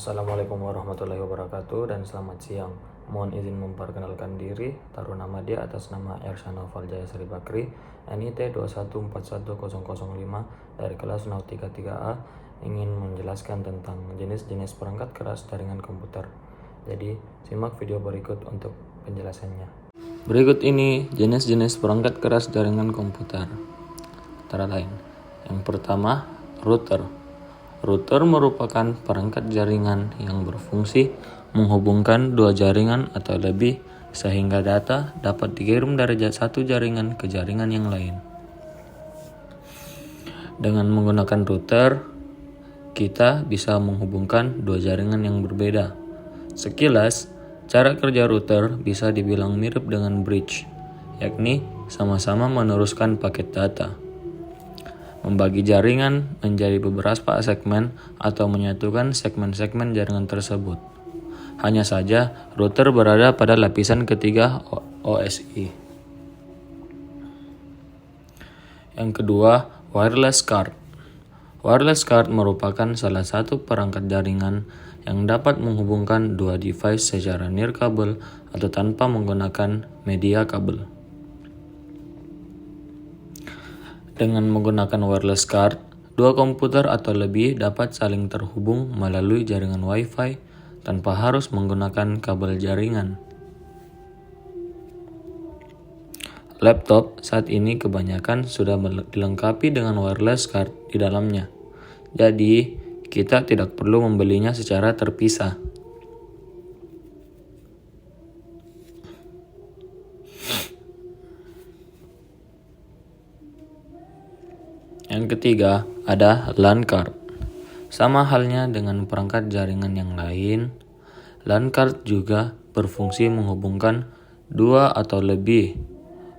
Assalamualaikum warahmatullahi wabarakatuh dan selamat siang. Mohon izin memperkenalkan diri, taruh nama dia atas nama Ersan Noval Jayasri Bakri, NIT 2141005 dari kelas Nautika 3A, ingin menjelaskan tentang jenis-jenis perangkat keras jaringan komputer. Jadi, simak video berikut untuk penjelasannya. Berikut ini jenis-jenis perangkat keras jaringan komputer. Antara lain, yang pertama, router. Router merupakan perangkat jaringan yang berfungsi menghubungkan dua jaringan atau lebih sehingga data dapat dikirim dari satu jaringan ke jaringan yang lain. Dengan menggunakan router, kita bisa menghubungkan dua jaringan yang berbeda. Sekilas, cara kerja router bisa dibilang mirip dengan bridge, yakni sama-sama meneruskan paket data, membagi jaringan menjadi beberapa segmen atau menyatukan segmen-segmen jaringan tersebut. Hanya saja, router berada pada lapisan ketiga OSI. Yang kedua, wireless card. Wireless card merupakan salah satu perangkat jaringan yang dapat menghubungkan dua device secara nirkabel atau tanpa menggunakan media kabel. Dengan menggunakan wireless card, dua komputer atau lebih dapat saling terhubung melalui jaringan Wi-Fi tanpa harus menggunakan kabel jaringan. Laptop saat ini kebanyakan sudah dilengkapi dengan wireless card di dalamnya. Jadi, kita tidak perlu membelinya secara terpisah. Yang ketiga, ada LAN card. Sama halnya dengan perangkat jaringan yang lain, LAN card juga berfungsi menghubungkan dua atau lebih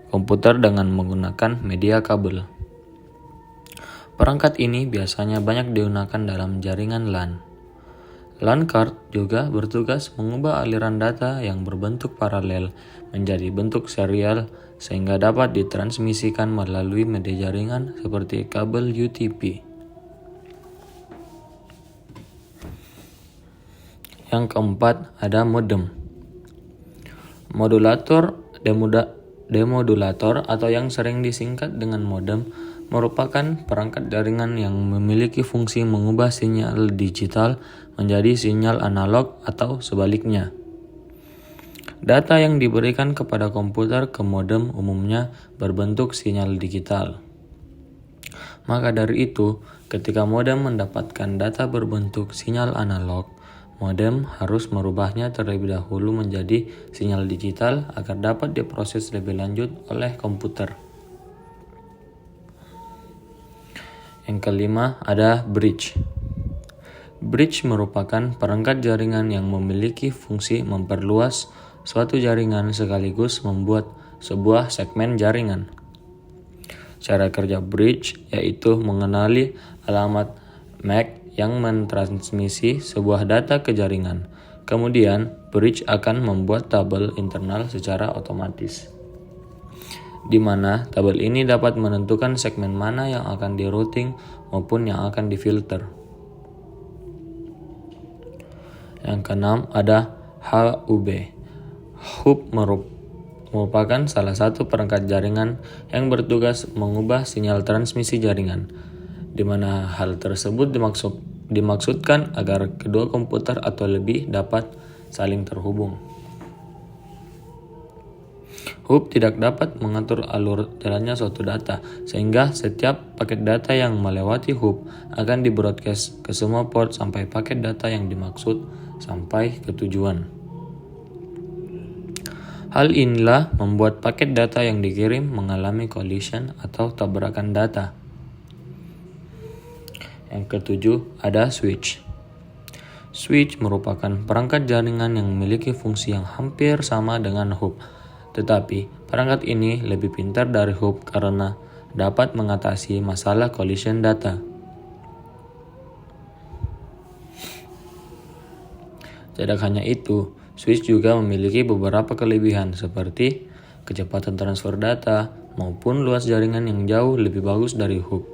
komputer dengan menggunakan media kabel. Perangkat ini biasanya banyak digunakan dalam jaringan LAN. LAN card juga bertugas mengubah aliran data yang berbentuk paralel menjadi bentuk serial sehingga dapat ditransmisikan melalui media jaringan seperti kabel UTP. Yang keempat, ada modem. Demodulator atau yang sering disingkat dengan modem merupakan perangkat jaringan yang memiliki fungsi mengubah sinyal digital menjadi sinyal analog atau sebaliknya. Data yang diberikan kepada komputer ke modem umumnya berbentuk sinyal digital. Maka dari itu, ketika modem mendapatkan data berbentuk sinyal analog, modem harus merubahnya terlebih dahulu menjadi sinyal digital agar dapat diproses lebih lanjut oleh komputer. Yang kelima, ada bridge. Bridge merupakan perangkat jaringan yang memiliki fungsi memperluas suatu jaringan sekaligus membuat sebuah segmen jaringan. Cara kerja bridge yaitu mengenali alamat MAC yang mentransmisi sebuah data ke jaringan. Kemudian, bridge akan membuat tabel internal secara otomatis, di mana tabel ini dapat menentukan segmen mana yang akan di-routing maupun yang akan difilter. Yang keenam, ada HUB. Hub merupakan salah satu perangkat jaringan yang bertugas mengubah sinyal transmisi jaringan, di mana hal tersebut dimaksudkan agar kedua komputer atau lebih dapat saling terhubung. Hub tidak dapat mengatur alur jalannya suatu data, sehingga setiap paket data yang melewati hub akan di-broadcast ke semua port sampai paket data yang dimaksud sampai ke tujuan. Hal inilah membuat paket data yang dikirim mengalami collision atau tabrakan data. Yang ketujuh, ada switch. Switch merupakan perangkat jaringan yang memiliki fungsi yang hampir sama dengan hub. Tetapi, perangkat ini lebih pintar dari hub karena dapat mengatasi masalah collision data. Tidak hanya itu, switch juga memiliki beberapa kelebihan seperti kecepatan transfer data maupun luas jaringan yang jauh lebih bagus dari hub.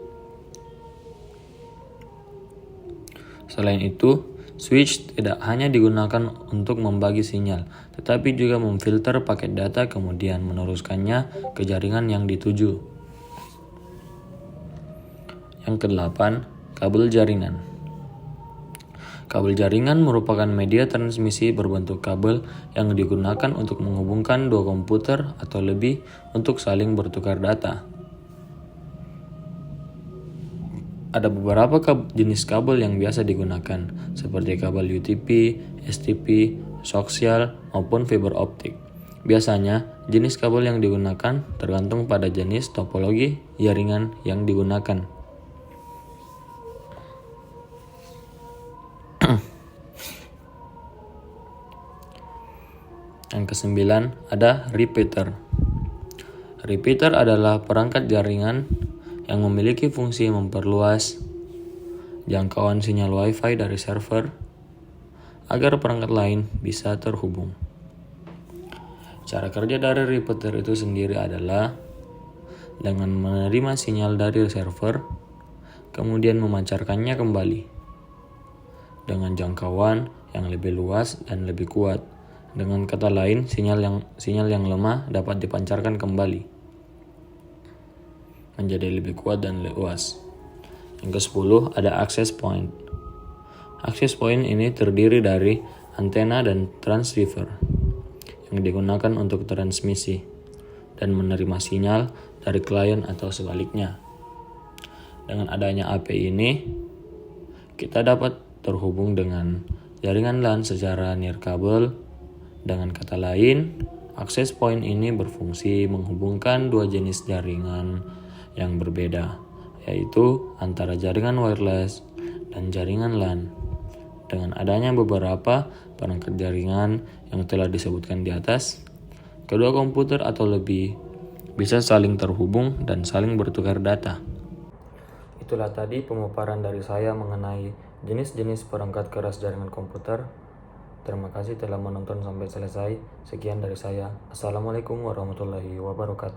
Selain itu, Switch tidak hanya digunakan untuk membagi sinyal, tetapi juga memfilter paket data kemudian meneruskannya ke jaringan yang dituju. Yang kedelapan, kabel jaringan. Kabel jaringan merupakan media transmisi berbentuk kabel yang digunakan untuk menghubungkan dua komputer atau lebih untuk saling bertukar data. Ada beberapa jenis kabel yang biasa digunakan, seperti kabel UTP, STP, koaksial, maupun fiber optik. Biasanya, jenis kabel yang digunakan tergantung pada jenis topologi jaringan yang digunakan. Yang kesembilan, ada repeater. Repeater adalah perangkat jaringan yang memiliki fungsi memperluas jangkauan sinyal Wi-Fi dari server agar perangkat lain bisa terhubung. Cara kerja dari repeater itu sendiri adalah dengan menerima sinyal dari server, kemudian memancarkannya kembali dengan jangkauan yang lebih luas dan lebih kuat. Dengan kata lain, sinyal yang lemah dapat dipancarkan kembali menjadi lebih kuat dan luas. Yang ke-10 ada access point. Access point ini terdiri dari antena dan transceiver yang digunakan untuk transmisi dan menerima sinyal dari klien atau sebaliknya. Dengan adanya API ini, kita dapat terhubung dengan jaringan LAN secara nirkabel. Dengan kata lain, access point ini berfungsi menghubungkan dua jenis jaringan yang berbeda, yaitu antara jaringan wireless dan jaringan LAN. Dengan adanya beberapa perangkat jaringan yang telah disebutkan di atas, kedua komputer atau lebih bisa saling terhubung dan saling bertukar data. Itulah tadi pemaparan dari saya mengenai jenis-jenis perangkat keras jaringan komputer. Terima kasih telah menonton sampai selesai. Sekian dari saya. Assalamualaikum warahmatullahi wabarakatuh.